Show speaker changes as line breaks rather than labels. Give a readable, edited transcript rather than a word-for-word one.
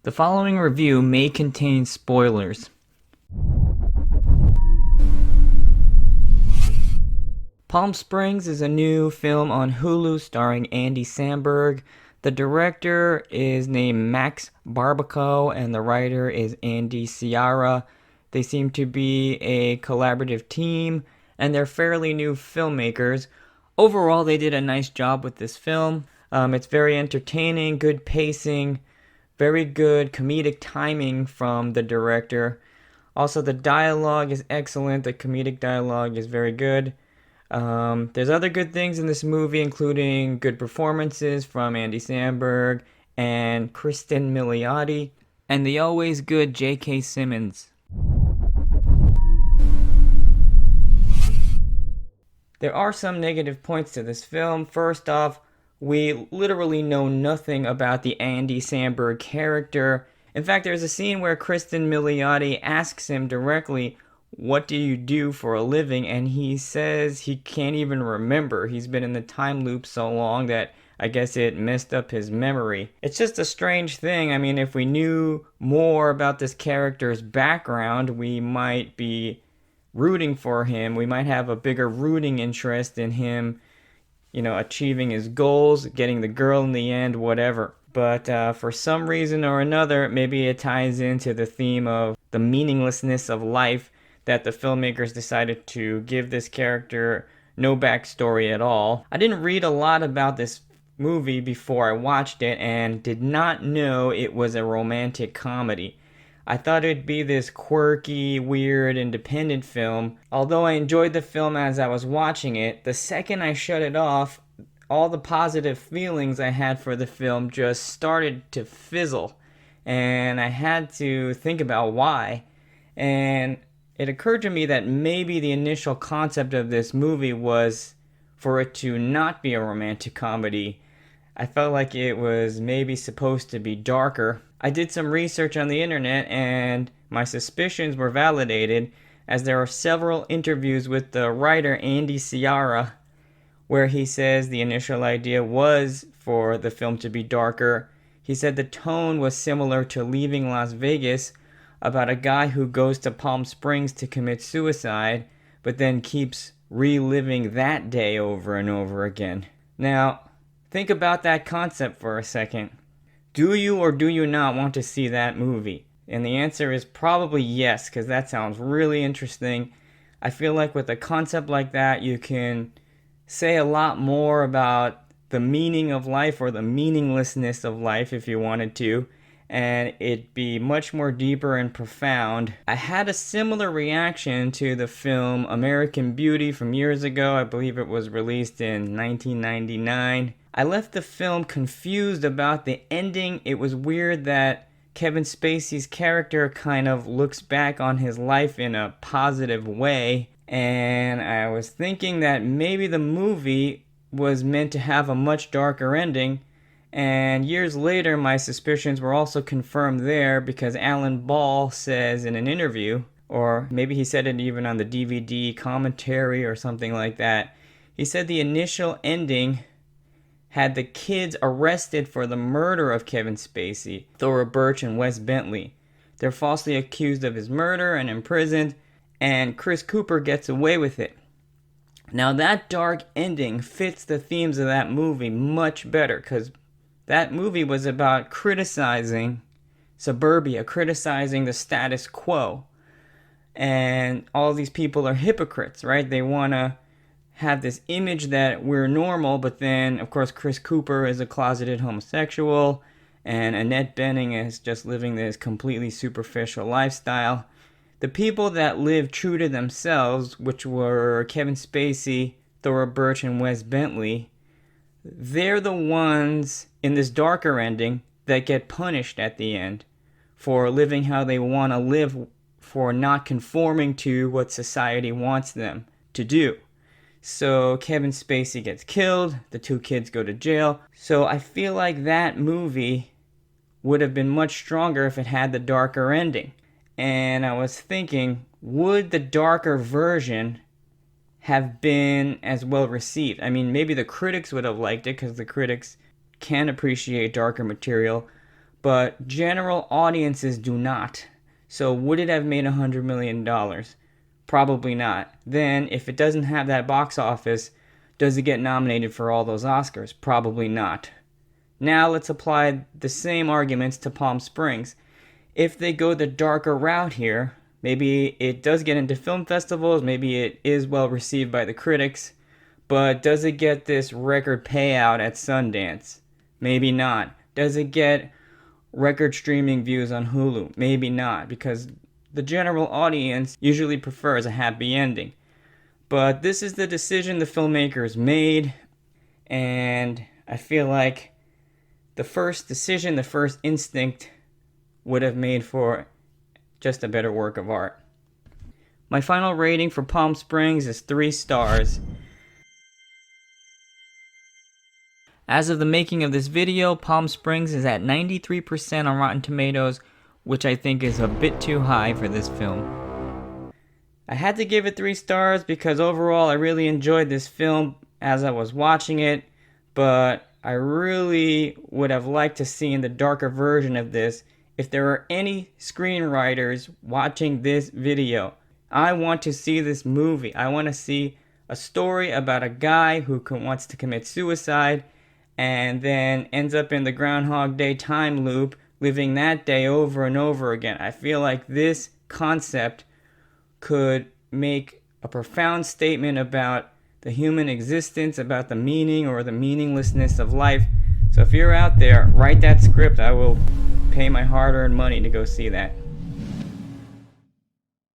The following review may contain spoilers. Palm Springs is a new film on Hulu starring Andy Samberg. The director is named Max Barbaco and the writer is Andy Ciara. They seem to be a collaborative team and they're fairly new filmmakers. Overall, they did a nice job with this film. It's very entertaining, good pacing, very good comedic timing from the director. Also, the dialogue is excellent. The comedic dialogue is very good. There's other good things in this movie, including good performances from Andy Samberg and Kristen Milioti, and the always good J.K. Simmons. There are some negative points to this film. First off, we literally know nothing about the Andy Samberg character. In fact, there's a scene where Kristen Milioti asks him directly, "What do you do for a living?" And he says he can't even remember. He's been in the time loop so long that I guess it messed up his memory. It's just a strange thing. I mean, if we knew more about this character's background, we might be rooting for him. We might have a bigger rooting interest in him, achieving his goals, getting the girl in the end, whatever. But for some reason or another, maybe it ties into the theme of the meaninglessness of life, that the filmmakers decided to give this character no backstory at all. I didn't read a lot about this movie before I watched it and did not know it was a romantic comedy. I thought it'd be this quirky, weird, independent film. Although I enjoyed the film as I was watching it, the second I shut it off, all the positive feelings I had for the film just started to fizzle. And I had to think about why. And it occurred to me that maybe the initial concept of this movie was for it to not be a romantic comedy. I felt like it was maybe supposed to be darker. I did some research on the internet and my suspicions were validated, as there are several interviews with the writer Andy Ciara where he says the initial idea was for the film to be darker. He said the tone was similar to Leaving Las Vegas, about a guy who goes to Palm Springs to commit suicide, but then keeps reliving that day over and over again. Now, think about that concept for a second. Do you or do you not want to see that movie? And the answer is probably yes, because that sounds really interesting. I feel like with a concept like that, you can say a lot more about the meaning of life or the meaninglessness of life if you wanted to, and it'd be much more deeper and profound. I had a similar reaction to the film American Beauty from years ago. I believe it was released in 1999. I left the film confused about the ending. It was weird that Kevin Spacey's character kind of looks back on his life in a positive way, and I was thinking that maybe the movie was meant to have a much darker ending. And years later, my suspicions were also confirmed there, because Alan Ball says in an interview, or maybe he said it even on the DVD commentary or something like that, he said the initial ending had the kids arrested for the murder of Kevin Spacey, Thora Birch and Wes Bentley. They're falsely accused of his murder and imprisoned, and Chris Cooper gets away with it. Now that dark ending fits the themes of that movie much better, because that movie was about criticizing suburbia, criticizing the status quo. And all these people are hypocrites, right? They want to have this image that we're normal, but then, of course, Chris Cooper is a closeted homosexual, and Annette Bening is just living this completely superficial lifestyle. The people that lived true to themselves, which were Kevin Spacey, Thora Birch, and Wes Bentley, they're the ones in this darker ending that get punished at the end for living how they want to live, for not conforming to what society wants them to do. So Kevin Spacey gets killed, the two kids go to jail. So I feel like that movie would have been much stronger if it had the darker ending. And I was thinking, would the darker version have been as well received? I mean, maybe the critics would have liked it, because the critics can appreciate darker material, but general audiences do not. So would it have made $100 million? Probably not. Then, if it doesn't have that box office, does it get nominated for all those Oscars? Probably not. Now let's apply the same arguments to Palm Springs. If they go the darker route here, maybe it does get into film festivals, maybe it is well received by the critics, but does it get this record payout at Sundance? Maybe not. Does it get record streaming views on Hulu? Maybe not, because the general audience usually prefers a happy ending. But this is the decision the filmmakers made, and I feel like the first decision, the first instinct would have made for just a better work of art. My final rating for Palm Springs is 3 stars. As of the making of this video, Palm Springs is at 93% on Rotten Tomatoes, which I think is a bit too high for this film. I had to give it 3 stars because overall I really enjoyed this film as I was watching it, but I really would have liked to see the darker version of this. If there are any screenwriters watching this video, I want to see this movie. I want to see a story about a guy who wants to commit suicide and then ends up in the Groundhog Day time loop, living that day over and over again. I feel like this concept could make a profound statement about the human existence, about the meaning or the meaninglessness of life. So if you're out there, write that script. I will pay my hard-earned money to go see that.